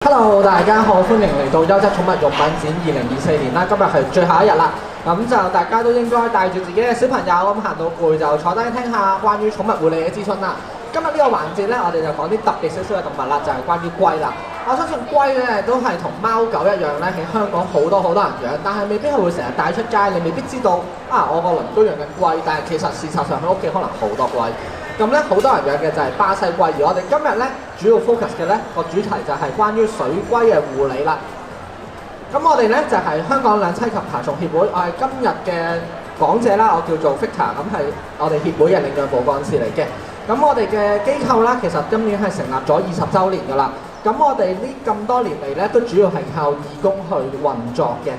Hello，大家好，歡迎嚟到優質寵物用品展2024年啦，今日係最後一日啦，咁就大家都應該帶住自己嘅小朋友咁行到攰就坐低聽下關於寵物護理嘅資訊啦。今日呢個環節咧，我哋就講啲特別少少嘅動物啦，就係關於龜啦。我相信龜咧都係同貓狗一樣咧，喺香港好多人養，但係未必係會成日帶出街，你未必知道啊，我個鄰居養緊龜，但係其實事實上佢屋企可能好多龜。咁咧好多人養嘅就係巴西龜，而我哋今日咧主要 focus 嘅咧個主題就係關於水龜嘅護理啦。咁我哋咧就係香港兩棲及爬蟲協會，我係今日嘅講者啦，我叫做 Victor，咁係我哋協會嘅領養部幹事嚟嘅。咁我哋嘅機構啦，其實今年係成立咗20週年㗎啦。咁我哋呢咁多年嚟咧，都主要係靠義工去運作嘅。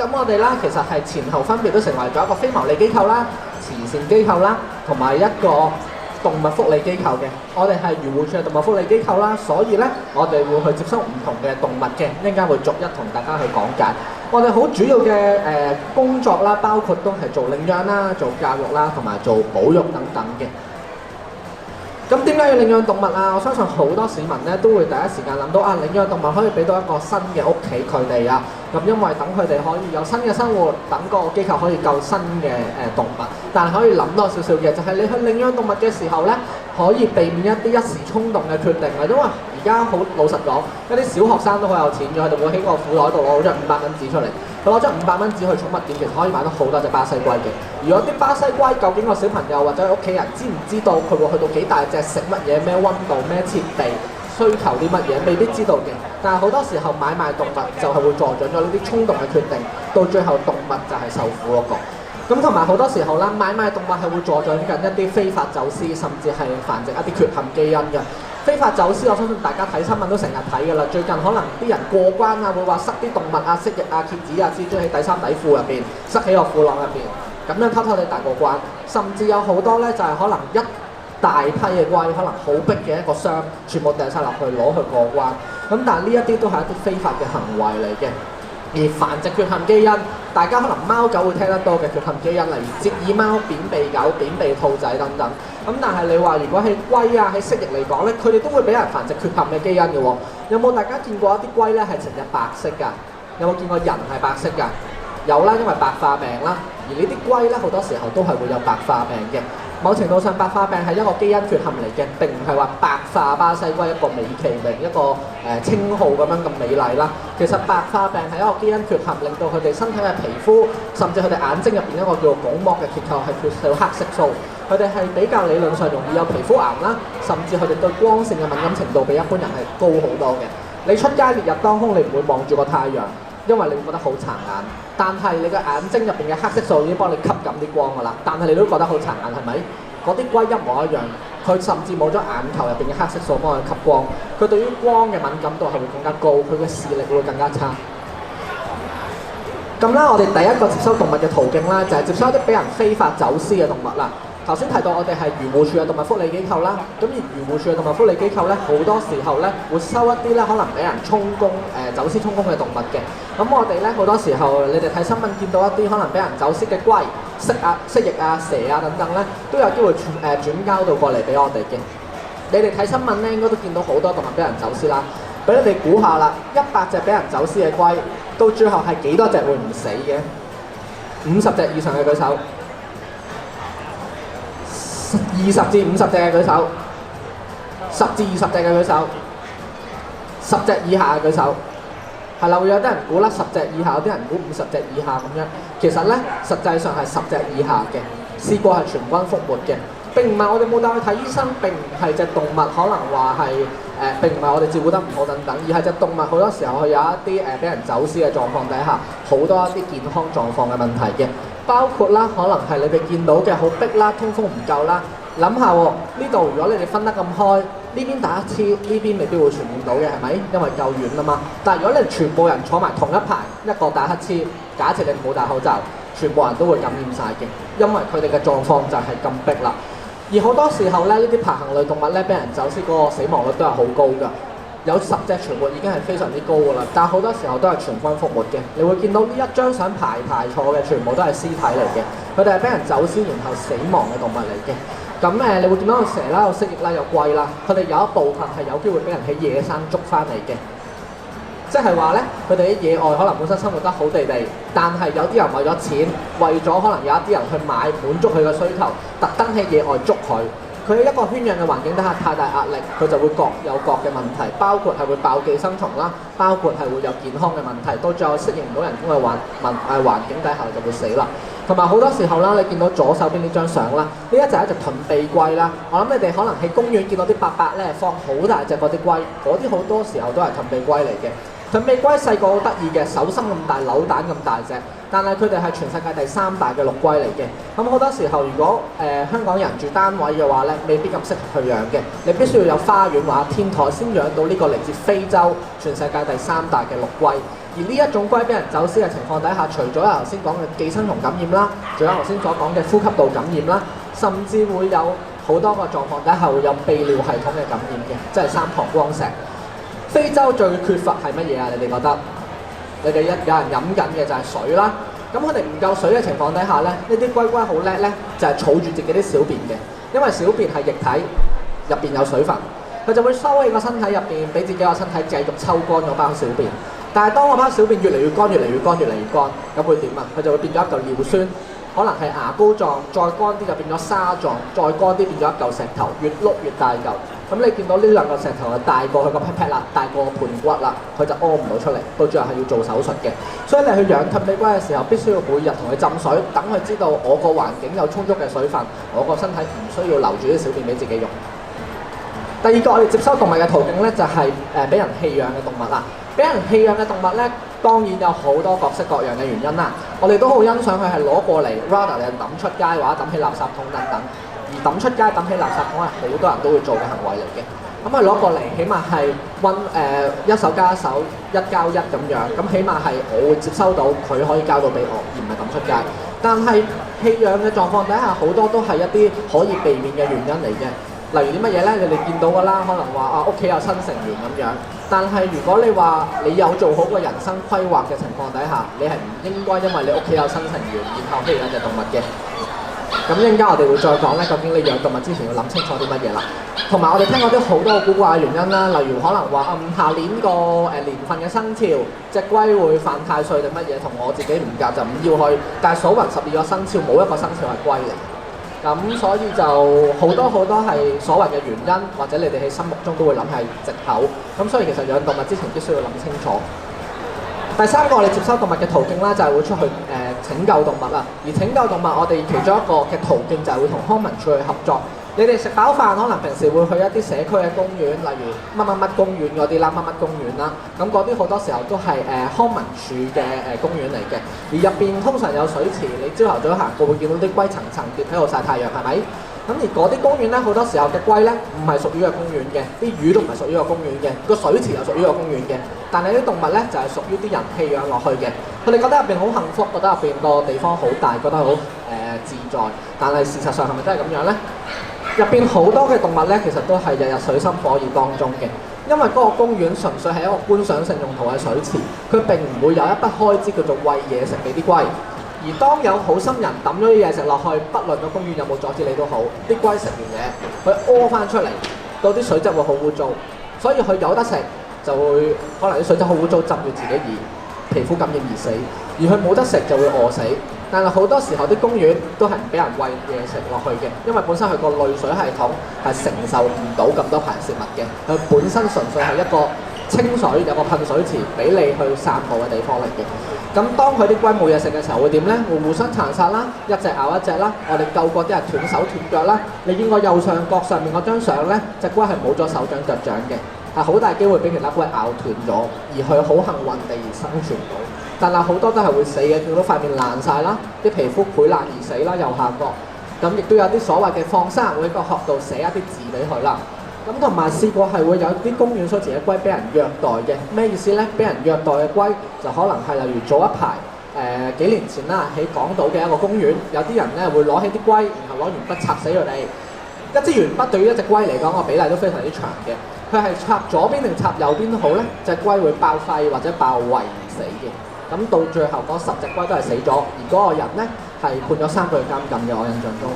咁我哋啦，其實係前後分別都成為咗一個非牟利機構啦、慈善機構啦，同埋一個動物福利機構嘅。我哋係漁護署嘅動物福利機構啦，所以咧我哋會去接收唔同嘅動物嘅，一陣間會逐一同大家去講解。我哋好主要嘅工作啦，包括都係做領養啦、做教育啦，同埋做保育等等嘅。咁點解要領養動物啊？我相信好多市民咧都會第一時間諗到啊，領養動物可以俾到一個新嘅屋企佢哋啊。咁因為等佢哋可以有新嘅生活，等個機構可以救新嘅動物。但係可以諗多少少嘅，就係你去領養動物嘅時候咧，可以避免一啲一時衝動嘅決定啊。因為而家好老實講，一啲小學生都好有錢嘅，佢哋會喺個褲袋度攞張500蚊紙出嚟。佢攞張500蚊紙去寵物店，其實可以買到好多隻巴西龜嘅。如果啲巴西龜究竟個小朋友或者屋企人知唔知道佢會去到幾大隻、食乜嘢、咩溫度、咩設備、需求啲乜嘢，未必知道嘅。但係好多時候買賣動物就係會助長咗呢啲衝動嘅決定，到最後動物就係受苦嗰個。咁同埋好多時候啦，買賣動物係會助長緊一啲非法走私，甚至係繁殖一啲缺陷基因嘅。非法走私，我相信大家睇新聞都成日睇㗎啦。最近可能啲人過關啊，會話塞啲動物啊、蜥蜴啊、蠍子啊、蜘蛛喺底衫底褲入邊，塞喺個褲囊入邊，咁樣偷偷地大過關。甚至有好多咧，就係可能一大批嘅龜，可能好逼嘅一個箱，全部掟晒落去攞去過關。咁但係呢一啲都係一啲非法嘅行為嚟嘅。而繁殖缺陷基因，大家可能貓狗會聽得多嘅缺陷基因，例如折耳貓、扁鼻狗、扁鼻兔仔等等。咁但係你話如果喺龜啊、喺蜥蜴嚟講咧，佢哋都會俾人繁殖缺陷嘅基因嘅喎。有冇大家見過一啲龜咧係成日白色㗎？有冇見過人係白色㗎？有啦，因為白化病啦。而呢啲龜咧好多時候都係會有白化病嘅。某程度上，白化病係一個基因缺陷嚟嘅，並唔係話白化巴西龜一個美其名一個稱號咁樣咁美麗啦。其實白化病係一個基因缺陷，令到佢哋身體嘅皮膚，甚至佢哋眼睛入邊一個叫做鞏膜嘅結構係缺少黑色素。佢哋係比較理論上容易有皮膚癌啦，甚至佢哋對光線嘅敏感程度比一般人係高好多嘅。你出街烈日當空，你唔會望住個太陽，因為你會覺得好殘眼。但係你嘅眼睛入邊嘅黑色素已經幫你吸緊啲光㗎啦，但係你都覺得好殘眼，係咪？嗰啲龜一模一樣，佢甚至冇咗眼球入邊嘅黑色素幫佢吸光，佢對於光嘅敏感度係會更加高，佢嘅視力會更加差。咁啦，我哋第一個接收動物嘅途徑啦，就係接收一啲俾人非法走私嘅動物啦。頭先提到我哋係漁護署嘅動物福利機構啦，咁而漁護署嘅動物福利機構咧，好多時候咧會收一啲咧可能俾人充公走私充公嘅動物嘅。咁我哋咧好多時候，你哋睇新聞見到一啲可能俾人走私嘅龜、蜥蜴啊、蛇啊等等咧，都有機會轉交到過嚟俾我哋嘅。你哋睇新聞咧，應該都見到好多動物俾人走私啦。俾你哋估下啦，100隻俾人走私嘅龜，到最後係幾多隻會唔死嘅？50隻以上嘅舉手。20至50隻嘅舉手，10至20隻嘅舉手，10隻以下嘅舉手，係啦，會有啲人估啦10隻以下，有啲人估50隻以下咁樣。其實咧，實際上係10隻以下嘅，試過係全軍覆沒嘅。並唔係我哋冇帶去睇醫生，並唔係隻動物可能話係並唔係我哋照顧得唔好等等，而係隻動物好多時候佢有一啲俾人走私嘅狀況底下，好多一啲健康狀況嘅問題嘅。包括啦，可能係你哋見到嘅好逼啦，通風唔夠啦。諗下喎，呢度如果你哋分得咁開，呢邊打一次，呢邊未必會傳染到嘅，係咪？因為夠遠啊嘛。但係如果你全部人坐埋同一排，一個打乞嗤，假設你冇戴口罩，全部人都會感染晒嘅，因為佢哋嘅狀況就係咁逼啦。而好多時候咧，呢啲爬行類動物咧，俾人走私嗰個死亡率都係好高㗎。有10隻存活已經係非常之高㗎啦，但係好多時候都係全軍覆沒嘅。你會見到呢一張相排坐嘅全部都係屍體嚟嘅，佢哋係俾人走私然後死亡嘅動物嚟嘅。咁你會見到有蛇啦、有蜥蜴啦、有龜啦，佢哋有一部分係有機會俾人喺野生捉翻嚟嘅。即係話咧，佢哋喺野外可能本身生活得好地地，但係有啲人為咗錢，為咗可能有一啲人去買滿足佢嘅需求，特登喺野外捉佢。佢喺一個圈養嘅環境底下太大壓力，佢就會各有各嘅問題，包括係會爆寄生蟲啦，包括係會有健康嘅問題，到最後適應唔到人工嘅環境底下就會死啦。同埋好多時候啦，你見到左手邊呢張相啦，呢一隻係一隻盾臂龜啦。我諗你哋可能喺公園見到啲伯伯咧放好大隻嗰啲龜，嗰啲好多時候都係盾臂龜嚟嘅。盾臂龜細個好得意嘅，手心咁大，扭蛋咁大隻，但係佢哋係全世界第3大嘅陸龜嚟嘅。咁好多時候，如果香港人住單位嘅話咧，未必咁適合去養嘅。你必須要有花園或者天台先養到呢個嚟自非洲全世界第3大嘅陸龜。而呢一種龜俾人走私嘅情況底下，除咗頭先講嘅寄生蟲感染啦，仲有頭先所講嘅呼吸道感染啦，甚至會有好多個狀況底下會有泌尿系統嘅感染嘅，即係生膀胱石。非洲最缺乏係乜嘢啊？你哋覺得？你哋有人飲緊嘅就係水啦。咁佢哋唔夠水嘅情況底下咧，呢啲龜龜好叻咧，就係儲住自己啲小便嘅，因為小便係液體，入邊有水分，佢就會收喺個身體入邊，俾自己個身體繼續抽乾嗰包小便。但係當嗰包小便越嚟越乾、越嚟越乾、越嚟越乾，咁會點啊？佢就會變咗一嚿尿酸，可能係牙膏狀，再乾啲就變咗沙狀，再乾啲變咗一嚿石頭，越碌越大嚿。咁你見到呢兩個石頭就大過佢個 pat pat 啦，大過個盤骨啦，佢就屙唔到出嚟，到最後係要做手術嘅。所以你去養盾臂龜嘅時候，必須要每日同佢浸水，等佢知道我個環境有充足嘅水分，我個身體唔需要留住啲小便俾自己用。第二個我哋接收動物嘅途徑咧，就係俾人棄養嘅動物啦。俾人棄養嘅動物咧，當然有好多各式各樣嘅原因啦。我哋都好欣賞佢係攞過嚟 rather 你抌出街或者抌喺垃圾桶等等。而抌出街、抌起垃圾桶係好多人都會做嘅行為嚟嘅。咁佢攞過嚟，起碼係一手交一手，一交一咁樣。咁起碼係我會接收到，佢可以交到俾我，而唔係抌出街。但係棄養嘅狀況底下，好多都係一啲可以避免嘅原因嚟嘅。例如啲乜嘢咧？你哋見到㗎啦，可能話屋企有新成員咁樣。但係如果你話你有做好個人生規劃嘅情況底下，你係唔應該因為你屋企有新成員，然後棄養隻動物嘅。咁一陣間我哋會再講咧，究竟你養動物之前要諗清楚啲乜嘢啦。同埋我哋聽過啲好多古怪嘅原因啦，例如可能話下年個年份嘅生肖，隻龜會犯太歲定乜嘢，同我自己唔夾就唔要去。但係數勻12個生肖，冇一個生肖係龜嚟。咁所以就好多係所謂嘅原因，或者你哋喺心目中都會諗係藉口。咁所以其實養動物之前必須要諗清楚。第三個我哋接收動物嘅途徑啦，就係會出去拯救動物啦。而拯救動物，我哋其中一個嘅途徑就係會同康文署去合作。你哋食飽飯，可能平時會去一啲社區嘅公園，例如乜乜乜公園嗰啲啦，乜乜公園啦。咁嗰啲好多時候都係康文署嘅公園嚟嘅。而入邊通常有水池，你朝頭早行過會見到啲龜層層疊喺度曬太陽，係咪？咁而嗰啲公園咧，好多時候嘅龜咧唔係屬於個公園嘅，啲魚都唔係屬於個公園嘅，個水池又屬於個公園嘅。但係啲動物咧就係屬於啲人棄養落去嘅。佢哋覺得入邊好幸福，覺得入邊個地方好大，覺得好自在。但係事實上係咪真係咁樣咧？入邊好多嘅動物咧，其實都係日日水深火熱當中嘅。因為嗰個公園純粹係一個觀賞性用途嘅水池，佢並唔會有一筆開支叫做餵嘢食俾啲龜。而當有好心人抌咗啲嘢食落去，不論個公園有冇阻止你都好，啲龜食完嘢，佢屙翻出嚟，到啲水質會好污糟，所以佢有得食就會可能啲水質好污糟，浸住自己而皮膚感染而死；而佢冇得食就會餓死。但係好多時候啲公園都係唔俾人餵嘢食落去嘅，因為本身佢個濾水系統係承受唔到咁多排泄物嘅，佢本身純粹係一個清水有個噴水池俾你去散步嘅地方嚟嘅。咁當佢啲龜冇嘢食嘅時候會點咧？會互相殘殺啦，一隻咬一隻啦。我哋救過啲人斷手斷腳啦。你見過右上角上面嗰張相咧，隻龜係冇咗手掌腳掌嘅，係好大機會俾其他龜咬斷咗，而佢好幸運地而生存到。但係好多都係會死嘅，見到塊面爛晒啦，啲皮膚潰爛而死啦，右下角。咁亦都有啲所謂嘅放生，會喺個殼度寫一啲字俾佢啦。咁同埋試過係會有啲公園所飼嘅龜俾人虐待嘅，咩意思咧？俾人虐待嘅龜就可能係例如早一排幾年前啦，喺港島嘅一個公園，有啲人咧會攞起啲龜，然後攞鉛筆插死佢哋。一支鉛筆對於一隻龜嚟講個比例都非常之長嘅，佢係插左邊定插右邊都好咧，隻龜會爆肺或者爆胃而死嘅。咁到最後嗰10隻龜都係死咗，而嗰個人咧係判咗3個月監禁嘅，我印象中。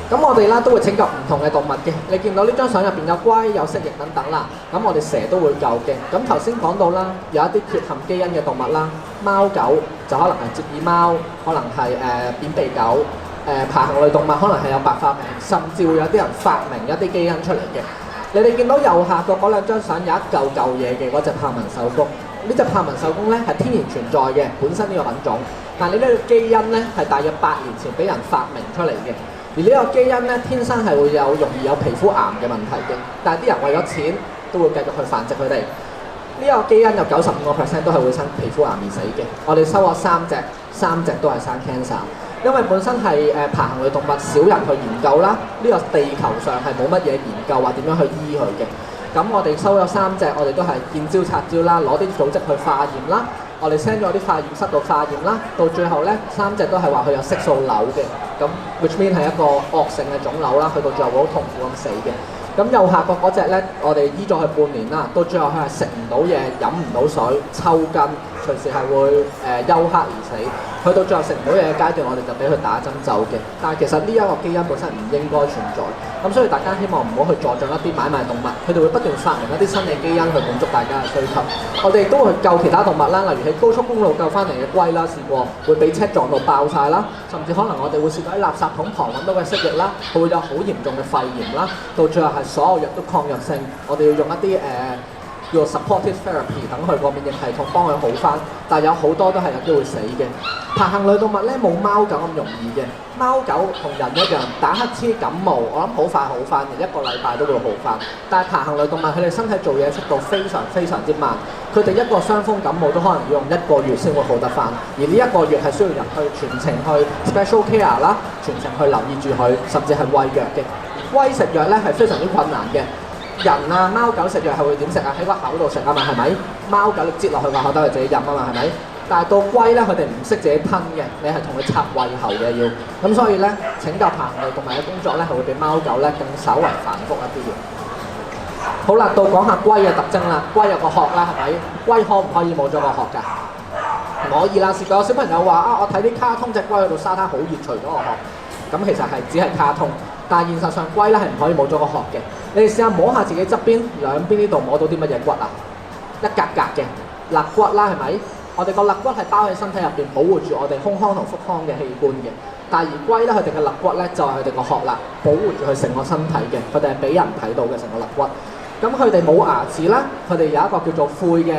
咁我哋啦都會拯救唔同嘅動物嘅。你見到呢張相入邊有龜、有蜥蜴等等啦。咁我哋蛇都會救嘅。咁頭先講到啦，有一啲缺陷基因嘅動物啦，貓狗就可能係折耳貓，可能係扁鼻狗。爬行類動物可能係有白化病，甚至會有啲人發明一啲基因出嚟嘅。你哋見到右下角嗰兩張相有一嚿嚿嘢嘅嗰隻豹紋獸公，呢隻豹紋獸公咧係天然存在嘅，本身呢個品種，但係你呢個基因咧係大約8年前俾人發明出嚟嘅。而呢個基因咧天生係會容易有皮膚癌嘅問題嘅，但係啲人為咗錢都會繼續去繁殖佢哋。呢個基因有95% 都係會生皮膚癌而死嘅。我哋收咗3隻都係生 cancer。因為本身係爬行類動物少人去研究啦，呢個地球上係冇乜嘢研究話點樣去醫佢嘅。咁我哋收咗3隻，我哋都係見招拆招啦，攞啲組織去化驗啦，我哋 send 咗啲化驗室度化驗啦，到最後咧3隻都係話佢有色素瘤嘅，咁 which mean 係一個惡性嘅腫瘤啦，去到最後會好痛苦咁死嘅。咁右下角嗰隻咧，我哋醫咗佢半年啦，到最後佢係食唔到嘢、飲唔到水、抽筋，隨時係會休克而死。去到最後食唔到嘢嘅階段，我哋就俾佢打針走嘅。但係其實呢一個基因本身唔應該存在，咁所以大家希望唔好去助長一啲買賣動物，佢哋會不斷發明一啲新嘅基因去滿足大家嘅需求。我哋亦都會去救其他動物啦，例如喺高速公路救翻嚟嘅龜啦，試過會俾車撞到爆晒啦，甚至可能我哋會試過喺垃圾桶旁揾到嘅蜥蜴啦，佢會有好嚴重嘅肺炎啦，到最後係所有藥都抗藥性，我哋要用一啲叫做 supportive therapy 等佢個免疫系統幫佢好翻，但係有好多都係有機會死嘅。爬行類動物咧冇貓狗咁容易嘅，貓狗同人一樣打乞嗤感冒，我諗好快好翻嘅，1個禮拜都會好翻。但係爬行類動物佢哋身體做嘢速度非常非常之慢，佢哋一個傷風感冒都可能要用1個月先會好得翻，而呢1個月係需要人去全程去 special care 啦，全程去留意住佢，甚至係餵藥嘅。龜食藥咧係非常之困難嘅。人啊，貓狗食藥係會點食啊？喺個口度食啊嘛，係咪？貓狗你擠落去個口兜，佢自己飲啊嘛，係咪？但係到龜咧，佢哋唔識自己吞嘅，你係同佢插胃喉嘅要。咁所以咧，拯救爬行類動物嘅工作咧，係會比貓狗咧更稍為繁複一啲嘅。好啦，到講下龜嘅特徵啦。龜有個殼啦，係咪？龜可唔可以冇咗個殼㗎？唔可以啦。試過有小朋友話啊，我睇啲卡通隻龜去到沙灘好熱，除咗個殼。咁其實係只係卡通，但係現實上龜咧係唔可以冇咗個殼嘅。你哋試下摸下自己側邊兩邊呢度摸到啲乜嘢骨啊？一格格嘅肋骨啦，係咪？我哋個肋骨係包喺身體入邊，保護住我哋胸腔同腹腔嘅器官嘅。但係而龜咧，佢哋嘅肋骨咧就係佢哋個殼啦，保護住佢成個身體嘅。佢哋係俾人睇到嘅成個肋骨。咁佢哋冇牙齒啦，佢哋有一個叫做喙嘅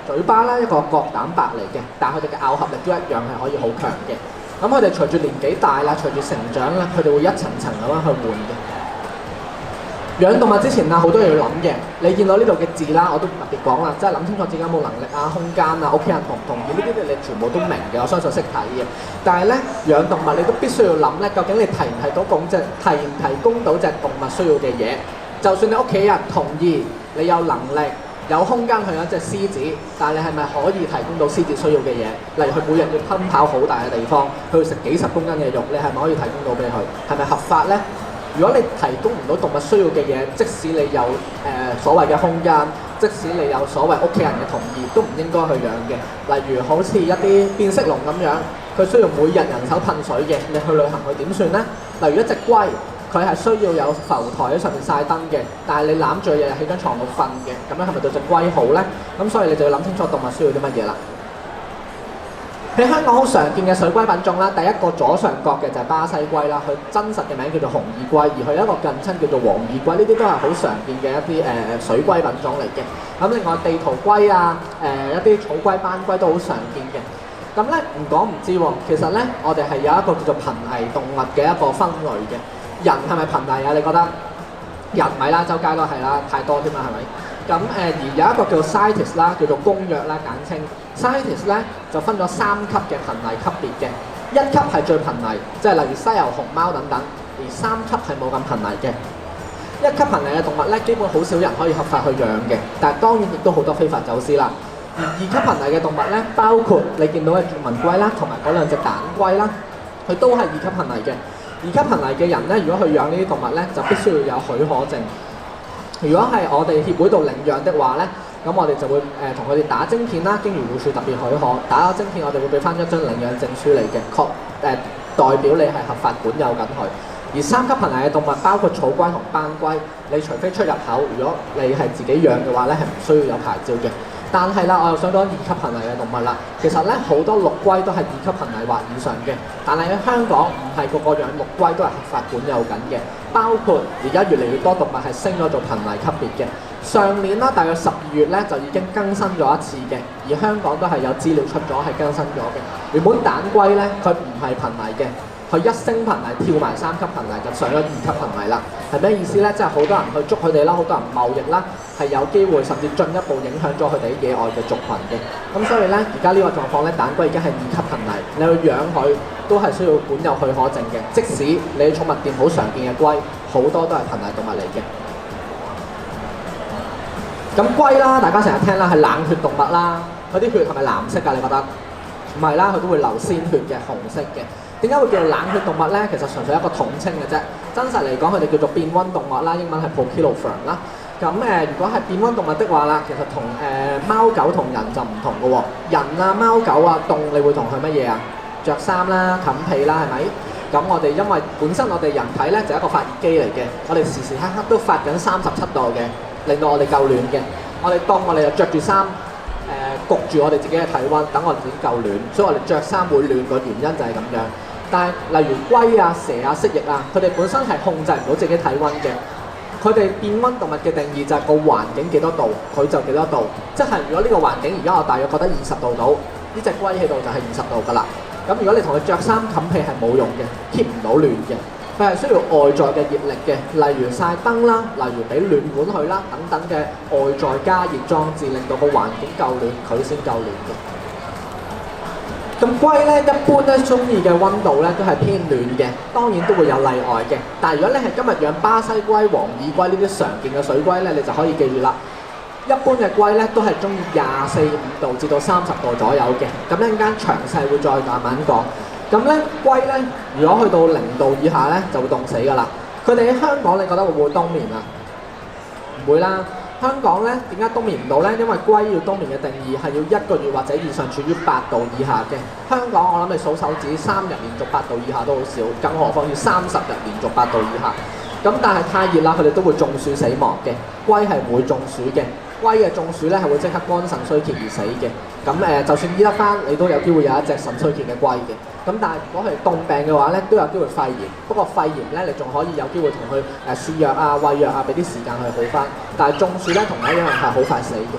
嘴巴啦，一個角蛋白嚟嘅。但係佢哋嘅咬合力都一樣係可以好強嘅。咁佢哋隨住年紀大啦，隨住成長啦，佢哋會一層層咁樣去換嘅。養動物之前啊，好多嘢要諗嘅。你見到呢度嘅字啦，我都唔特別講啦，即係諗清楚自己有冇能力啊、空間啊、屋企人同唔同意呢啲你全部都明嘅，我相信識睇嘅。但係咧，養動物你都必須要諗咧，究竟你提唔提供到隻動物需要嘅嘢？就算你屋企人同意，你有能力、有空間去養隻獅子，但係你係咪可以提供到獅子需要嘅嘢？例如佢每日要奔跑好大嘅地方，佢要食幾十公斤嘅肉，你係咪可以提供到俾佢？係咪合法咧？如果你提供唔到動物需要嘅嘢，即使你有所謂嘅空間，即使你有所謂屋企人嘅同意，都唔應該去養嘅。例如好似一啲變色龍咁樣，佢需要每日人手噴水嘅，你去旅行佢點算呢？例如一隻龜，佢係需要有浮台喺上面曬燈嘅，但係你攬住日日喺張床度瞓嘅，咁樣係咪對隻龜好呢？咁所以你就要諗清楚動物需要啲乜嘢啦。喺香港好常見嘅水龜品種啦，第一個左上角嘅就係巴西龜啦，佢真實嘅名叫做紅耳龜，而佢有一個近親叫做黃耳龜，呢啲都係好常見嘅一啲水龜品種嚟嘅。咁另外地圖龜啊，一啲草龜、斑龜都好常見嘅。咁咧唔講唔知喎，其實咧我哋係有一個叫做瀕危動物嘅一個分類嘅。人係咪瀕危啊？你覺得？人咪啦，周街都係啦，太多添啦，係咪？咁而有一個叫 CITES 啦，叫做公約啦，簡稱 CITES 咧就分咗3級嘅瀕危級別嘅。1級係最瀕危，即係例如西游熊貓等等，而3級係冇咁瀕危嘅。1級瀕危嘅動物咧，基本好少人可以合法去養嘅，但係當然亦都好多非法走私啦。而2級瀕危嘅動物咧，包括你見到嘅絕紋龜啦，同埋嗰兩隻蛋龜啦，佢都係2級瀕危嘅。2級瀕危嘅人咧，如果去養呢啲動物咧，就必須要有許可證。如果係我哋協會度領養的話咧，咁我哋就會同佢哋打晶片啦，經漁護署特別許可，打咗晶片我哋會俾翻一張領養證書嚟嘅，代表你係合法管有緊佢。而三級瀕危嘅動物包括草龜同斑龜，你除非出入口，如果你係自己養嘅話咧，係唔需要有牌照嘅。但係啦，我又想講二級瀕危嘅動物啦。其實咧好多陸龜都係二級瀕危或以上嘅，但係喺香港唔係個個養陸龜都係合法管有緊嘅，包括而家越嚟越多動物係升咗做瀕危級別嘅。上年啦，大約12月咧就已經更新咗一次嘅，而香港都係有資料出咗係更新咗嘅。原本蛋龜咧佢唔係瀕危嘅。佢一升瀕危跳埋3級瀕危就上咗2級瀕危啦，係咩意思咧？即係好多人去捉佢哋啦，好多人貿易啦，係有機會甚至進一步影響咗佢哋野外嘅族群嘅。咁所以咧，而家呢個狀況咧，蛋龜已經係2級瀕危，你去養佢都係需要管有許可證嘅。即使你去寵物店好常見嘅龜，好多都係瀕危動物嚟嘅。咁龜啦，大家成日聽啦，係冷血動物啦，佢啲血係咪藍色㗎？你覺得？唔係啦，佢都會流鮮血嘅，紅色嘅。點解會叫做冷血動物咧？其實純粹一個統稱嘅啫。真實嚟講，佢哋叫做變溫動物啦，英文係 Poikilotherium 啦。咁如果係變溫動物的話啦，其實同貓狗同人就唔同嘅喎。人啊、貓狗啊凍，你會同佢乜嘢啊？着衫啦、冚被啦，係咪？咁我哋因為本身我哋人體咧就係一個發熱機嚟嘅，我哋時時刻刻都發緊37度嘅，令到我哋夠暖嘅。我哋當我哋就着住衫。焗住我哋自己嘅體温，等我哋自己夠暖，所以我哋着衫會暖個原因就係咁樣。但係例如龜啊、蛇啊、蜥蜴啊，佢哋本身係控制唔到自己體温嘅。佢哋變温動物嘅定義就係個環境幾多度，佢就幾多度。即係如果呢個環境而家我大約覺得20度到，呢隻龜喺度就係20度㗎啦。咁如果你同佢着衫冚被係冇用嘅 ，keep 唔到暖嘅。佢係需要外在嘅熱力嘅，例如曬燈啦，例如俾暖管佢啦，等等嘅外在加熱裝置，令到個環境夠暖，佢先夠暖嘅。咁龜咧，一般咧中意嘅温度咧都係偏暖嘅，當然都會有例外嘅。但係如果你係今日養巴西龜、黃耳龜呢啲常見嘅水龜咧，你就可以記住啦。一般嘅龜咧都係中意24、5度至到30度左右嘅。咁一陣間詳細會再慢慢講。咁咧龜咧，如果去到0度以下咧，就會凍死㗎啦。佢哋喺香港，你覺得會唔會冬眠啊？唔會啦。香港咧點解冬眠唔到咧？因為龜要冬眠嘅定義係要1個月或者以上處於8度以下嘅。香港我諗你數手指3日連續8度以下都好少，更何況要30日連續8度以下。咁但係太熱啦，佢哋都會中暑死亡嘅。龜係唔會中暑嘅。龜嘅中暑咧係會即刻肝腎衰竭而死嘅。咁就算醫得翻，你都有機會有一隻腎衰竭嘅龜嘅。咁但係如果係凍病嘅話咧，都有機會肺炎。不過肺炎咧，你仲可以有機會同佢輸藥啊、餵藥啊，俾啲時間去好翻。但係中暑咧，同樣一樣係好快死嘅。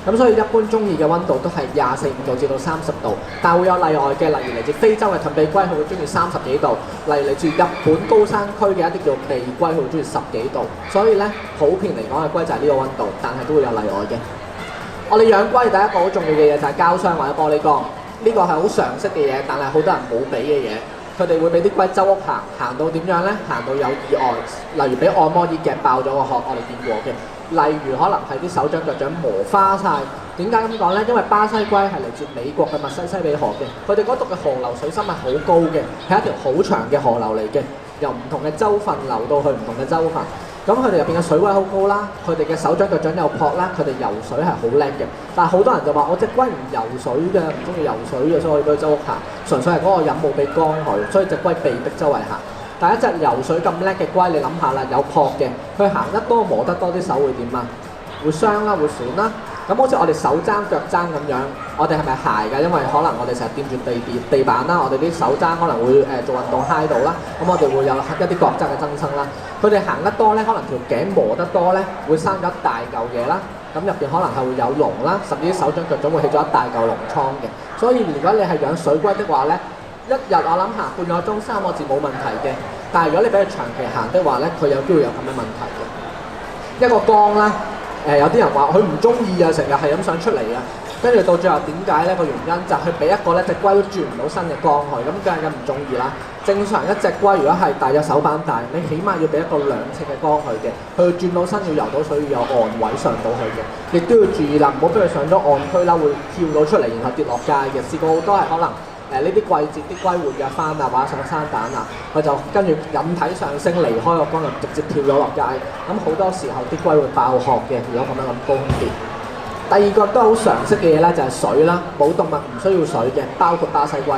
咁所以一般中意嘅温度都係24、5度至到30度，但係會有例外嘅，例如嚟自非洲嘅盾臂龜，佢會中意30幾度；例如嚟自日本高山區嘅一啲叫地龜，佢會中意10幾度。所以咧，普遍嚟講嘅龜就係呢個温度，但係都會有例外嘅。我哋養龜第一個好重要嘅嘢就係膠箱或者玻璃缸，呢個係好常識嘅嘢，但係好多人冇俾嘅嘢。佢哋會俾啲龜周屋行，行到點樣咧？行到有意外，例如俾按摩椅夾爆咗個殼，我哋見過嘅。例如可能係啲手掌腳掌磨花晒。點解咁講咧？因為巴西龜係嚟自美國嘅密西西比河嘅，佢哋嗰度嘅河流水深係好高嘅，係一條好長嘅河流嚟嘅，由唔同嘅州份流到去唔同嘅州份。咁佢哋入邊嘅水位好高啦，佢哋嘅手掌腳掌又撲啦，佢哋游水係好叻嘅。但係好多人就話：我隻龜唔游水嘅，唔中意游水嘅，所以俾佢周屋行。純粹係嗰個飲冇俾缸佢，所以隻龜被逼周圍行。但係一隻游水咁叻嘅龜，你諗下啦，有撲嘅，佢行得多磨得多啲手會點啊？會傷啦，會損啦。咁好似我哋手踭腳踭咁樣，我哋係咪鞋㗎？因為可能我哋成日掂住地板啦，我哋啲手踭可能會做運動揩到啦，咁我哋會有一啲角質嘅增生啦。佢哋行得多咧，可能條頸磨得多咧，會生咗一大嚿嘢啦。咁入邊可能係會有膿啦，甚至啲手掌腳掌會起咗一大嚿膿瘡嘅。所以如果你係養水龜的話咧，一日我諗行半個鐘3個字冇問題嘅。但係如果你俾佢長期行的話咧，佢有機會有咁嘅問題嘅。一個缸啦。有啲人話佢唔中意啊，成日係咁想出嚟啊，跟住到最後點解咧？個原因就係佢俾一個咧隻龜都轉唔到身嘅缸佢，咁梗係唔中意啦。正常一隻龜如果係大約手板大，你起碼要俾一個2尺嘅缸佢嘅，佢要轉到身要游到水要有岸位上到去嘅，亦都要注意啦，唔好俾佢上咗岸區啦，會跳到出嚟然後跌落街嘅。試過好多係可能。呢啲季節啲龜活躍翻啊，或者上生蛋啊，佢就跟住引體上升離開個缸就直接跳咗落街。咁好多時候啲龜會爆殼嘅，如果咁樣咁高空跌。第二個都好常識嘅嘢咧，就係水啦。冇動物唔需要水嘅，包括巴西龜。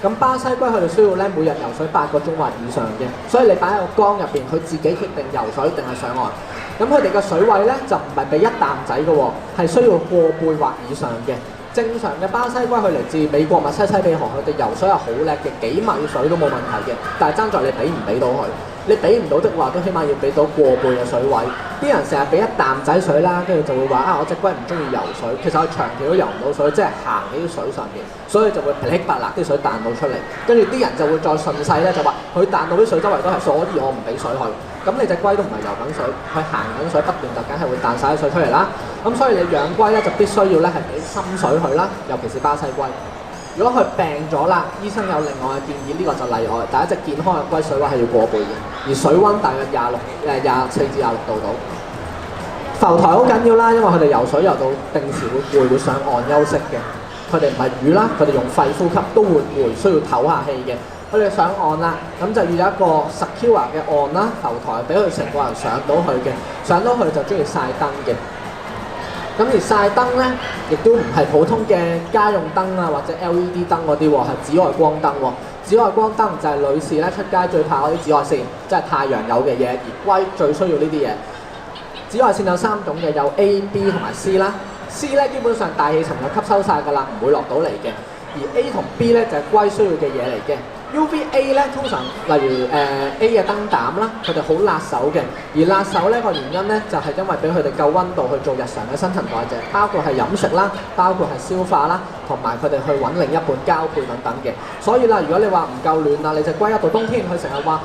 咁巴西龜佢哋需要咧每日游水8個鐘或以上嘅，所以你擺喺個缸入邊，佢自己決定游水定係上岸。咁佢哋嘅水位咧就唔係俾一啖仔嘅喎，係需要過背或以上嘅。正常嘅巴西龜佢嚟自美國密西西比河，佢哋游水係好叻嘅，幾米水都冇問題嘅，但係爭在你俾唔俾到佢。你俾唔到的話，都起碼要俾到過背嘅水位。啲人成日俾一啖仔水啦，跟住就會話啊，我隻龜唔中意游水。其實佢長期都游唔到水，即係行喺啲水上面，所以就會噼哩啪啦啲水彈到出嚟。跟住啲人就會再順勢咧，就話佢彈到啲水周圍都係，所以我唔俾水佢。咁你隻龜都唔係游緊水，佢行緊水不斷就梗係會彈晒啲水出嚟啦。咁所以你養龜咧就必須要咧係俾深水佢啦，尤其是巴西龜。如果佢病咗啦，醫生有另外嘅建議，呢個就例外。但係一隻健康嘅龜水位係要過背嘅，而水溫大約24至26度到。浮台好緊要啦，因為佢哋游水游到定時會上岸休息嘅。佢哋唔係魚啦，佢哋用肺呼吸都會攰，需要唞下氣嘅。佢哋上岸啦，咁就要有一個 secure 嘅岸啦，浮台俾佢成個人上到去嘅，上到去就中意曬燈嘅。咁而曬燈咧，亦都唔係普通嘅家用燈啊，或者 LED 燈嗰啲喎，係紫外光燈喎。紫外光燈就係女士咧出街最怕嗰啲紫外線，即係太陽有嘅嘢，而龜最需要呢啲嘢。紫外線有3種嘅，有 A、B 同埋 C 啦。C 咧基本上大氣層就吸收晒㗎啦，唔會落到嚟嘅。而 A 同 B 咧就係龜需要嘅嘢嚟嘅。UVA 咧通常例如A 嘅燈膽啦，佢哋好辣手嘅，而辣手咧個原因咧就係因為俾佢哋夠溫度去做日常嘅新陳代謝，包括係飲食啦，包括係消化啦，同埋佢哋去揾另一半交配等等嘅。所以啦，如果你話唔夠暖啊，你隻龜一到冬天佢成日話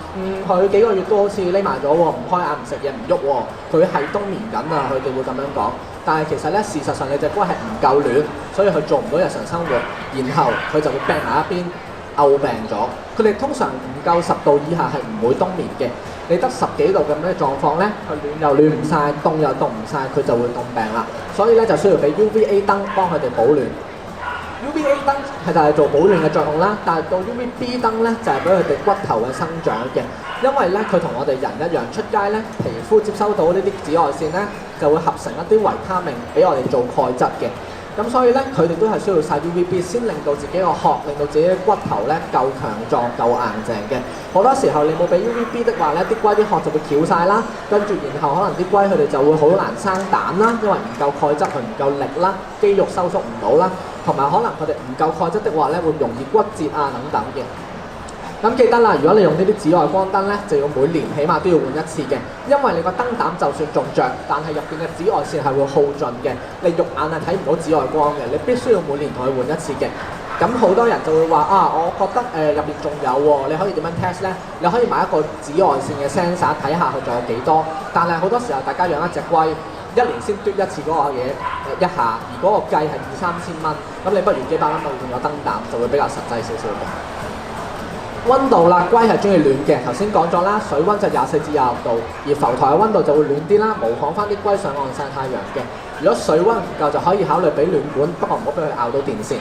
佢幾個月都好似匿埋咗喎，唔開眼唔食嘢唔喐喎，佢係冬眠緊啊，佢哋會咁樣講。但係其實咧，事實上你隻龜係唔夠暖，所以佢做唔到日常生活，然後佢就會病埋一邊。漚病咗，佢哋通常唔夠10度以下係唔會冬眠嘅。你得10幾度咁嘅狀況咧，佢暖又暖唔晒，凍又凍唔晒，佢就會凍病啦。所以咧就需要俾 UVA 燈幫佢哋保暖。UVA 燈係就係做保暖嘅作用啦，但係到 UVB 燈咧就係俾佢哋骨頭嘅生長嘅。因為咧佢同我哋人一樣，出街咧皮膚接收到呢啲紫外線咧，就會合成一啲維他命俾我哋做鈣質嘅。咁所以咧，佢哋都係需要曬 UVB 先令到自己個殼，令到自己嘅骨頭咧夠強壯、夠硬淨嘅。好多時候你冇俾 UVB 的話咧，啲龜啲殼就會翹晒啦，跟住然後可能啲龜佢哋就會好難生蛋啦，因為唔夠鈣質，佢唔夠力啦，肌肉收縮唔到啦，同埋可能佢哋唔夠鈣質的話咧，會容易骨折啊等等嘅。咁記得啦，如果你用呢啲紫外光燈咧，就要每年起碼都要換一次嘅，因為你個燈膽就算仲着，但係入邊嘅紫外線係會耗盡嘅，你肉眼係睇唔到紫外光嘅，你必須要每年同佢換一次嘅。咁好多人就會話啊，我覺得入邊仲有喎，你可以點樣 test 咧？你可以買一個紫外線嘅 sensor 睇下佢仲有幾多，但係好多時候大家養一隻龜，一年先嘟一次嗰個嘢一下，而嗰個計係2、3千蚊，咁你不如幾百蚊買換個燈膽，就會比較實際少少嘅。溫度啦，龜係中意暖嘅，頭先講咗啦，水溫就24至26度，而浮台嘅溫度就會暖啲啦，模仿翻啲龜上岸曬太陽嘅。如果水溫唔夠，就可以考慮俾暖管，不過唔好俾佢咬到電線。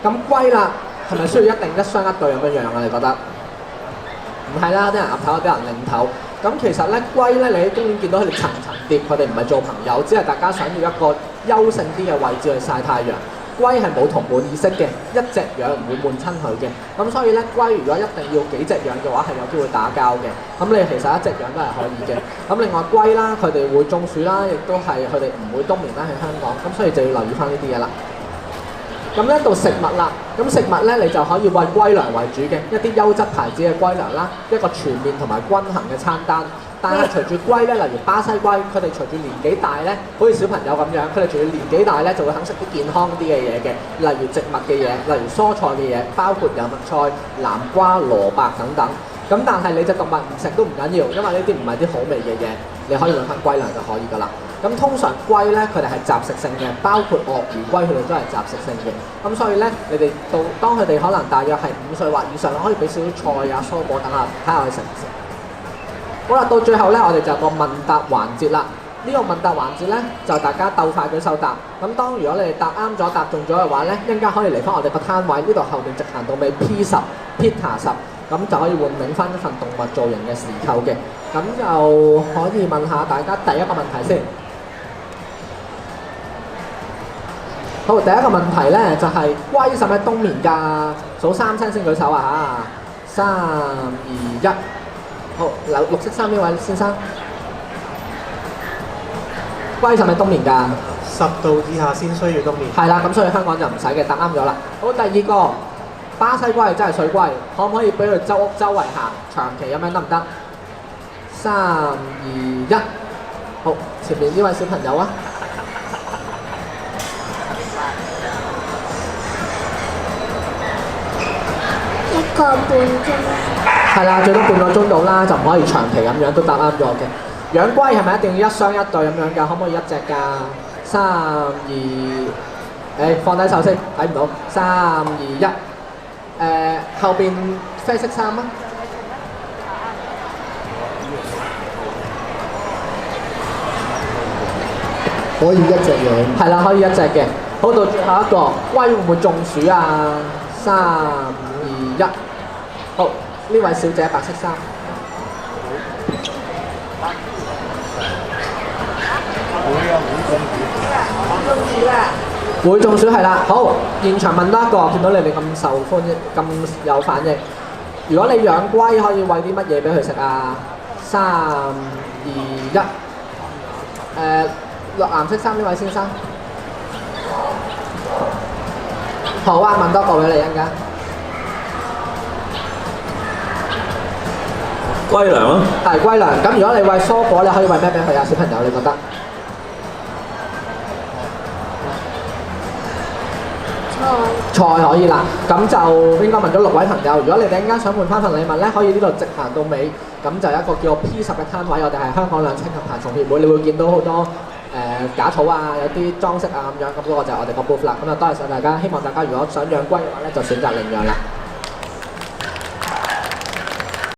咁龜啦，係咪需要一定一雙一對咁樣樣啊？你覺得？唔係啦，啲人岌頭，啲人擰頭。咁其實咧，龜咧，你喺公園見到佢哋層層疊，佢哋唔係做朋友，只係大家想要一個優勝啲嘅位置去曬太陽。龜係冇同伴意識嘅，一隻養唔會悶親佢嘅。咁所以咧，龜如果一定要幾隻養嘅話，係有機會打交嘅。咁你其實一隻養都係可以嘅。咁另外龜啦，佢哋會中暑啦，亦都係佢哋唔會冬眠啦喺香港。咁所以就要留意翻呢啲嘢啦。咁咧到食物啦，咁食物咧你就可以餵龜糧為主嘅，一啲優質牌子嘅龜糧啦，一個全面同埋均衡嘅餐單。但係隨住龜咧，例如巴西龜，佢哋隨住年紀大咧，好似小朋友咁樣，佢哋隨住年紀大咧就會肯食啲健康啲嘅嘢嘅，例如植物嘅嘢，例如蔬菜嘅嘢，包括有麥菜、南瓜、蘿蔔等等。咁但係你隻動物唔食都唔緊要，因為呢啲唔係啲好味嘅嘢，你可以揾翻龜糧就可以㗎啦。咁通常龜咧，佢哋係雜食性嘅，包括鱷魚龜，佢哋都係雜食性嘅。咁所以咧，你哋當佢哋可能大約係5歲或以上，可以俾少少菜啊、蔬果等下，睇下佢食唔食。好啦，到最後咧，我哋就有個問答環節啦。呢個問答環節咧，就大家鬥快舉手答。咁當如果你哋答啱咗、答中咗嘅話咧，一陣間可以嚟翻我哋個攤位呢度後面直行到尾 P10 咁就可以換領翻一份動物造型嘅時扣嘅。咁就可以問下大家第一個問題先。好，第一個問題咧就係、龜使唔使冬眠㗎？數3聲先舉手啊嚇！3、2、1，好，綠色衫呢位先生，龜使唔使冬眠㗎10度以下先需要冬眠。係啦，咁所以香港就唔使嘅，答啱咗啦。好，第二個巴西龜真係水龜，可唔可以俾佢周圍行長期咁樣得唔得？3、2、1，好，前面呢位小朋友啊。1個半鐘。係啦，最多半個鐘到啦，就唔可以長期咁樣都答啱咗嘅。養龜係咪一定要一雙一對咁樣㗎？可唔可以一隻㗎？3、2，放低手先，睇唔到。3、2、1，後邊啡色衫啊！可以一隻養。係啦，可以一隻嘅。好，到最後一個，龜會唔會中暑啊？3、2、1，好，呢位小姐白色衫。會中暑係啦，好，現場問多一個，見到你哋咁受歡迎，咁有反應。如果你養龜，可以餵啲乜嘢俾佢食啊？3、2、1，藍色衫呢位先生。好啊，問多個俾你陣間。龜糧咯。係龜糧，咁如果你餵蔬果，你可以餵咩俾佢啊？小朋友，你覺得？菜可以啦，咁就應該問咗6位朋友。如果你哋陣間想換翻份禮物咧，可以呢度直行到尾，咁就有一個叫做 P10嘅攤位，我哋係香港兩棲及爬蟲協會，你會見到好多假草啊，有啲裝飾啊咁樣，咁嗰個就係我哋個 booth 啦。咁就多謝晒大家，希望大家如果想養龜嘅話咧，就選擇領養啦。